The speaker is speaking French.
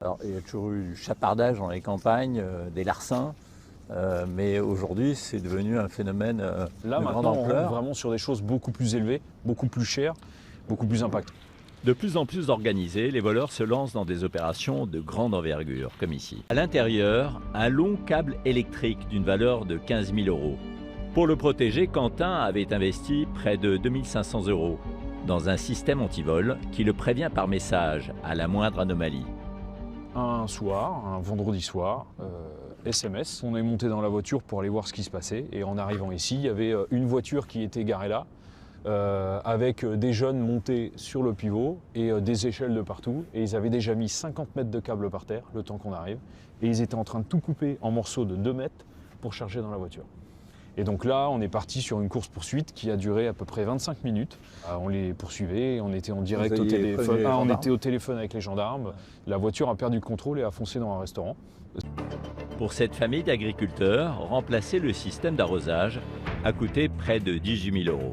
Alors, il y a toujours eu du chapardage dans les campagnes, des larcins, mais aujourd'hui c'est devenu un phénomène Là de grande maintenant on rentre ampleur. vraiment sur des choses beaucoup plus élevées, beaucoup plus chères, beaucoup plus impactantes. De plus en plus organisés, les voleurs se lancent dans des opérations de grande envergure, comme ici. À l'intérieur, un long câble électrique d'une valeur de 15 000 euros. Pour le protéger, Quentin avait investi près de 2 500 euros dans un système anti-vol qui le prévient par message à la moindre anomalie. Un soir, un vendredi soir, SMS, on est monté dans la voiture pour aller voir ce qui se passait et en arrivant ici, il y avait une voiture qui était garée là, avec des jeunes montés sur le pivot et des échelles de partout, et ils avaient déjà mis 50 mètres de câble par terre le temps qu'on arrive, et ils étaient en train de tout couper en morceaux de 2 mètres pour charger dans la voiture. Et donc là, on est parti sur une course-poursuite qui a duré à peu près 25 minutes. On les poursuivait, on était en direct au téléphone. On était au téléphone avec les gendarmes. La voiture a perdu le contrôle et a foncé dans un restaurant. Pour cette famille d'agriculteurs, remplacer le système d'arrosage a coûté près de 18 000 euros.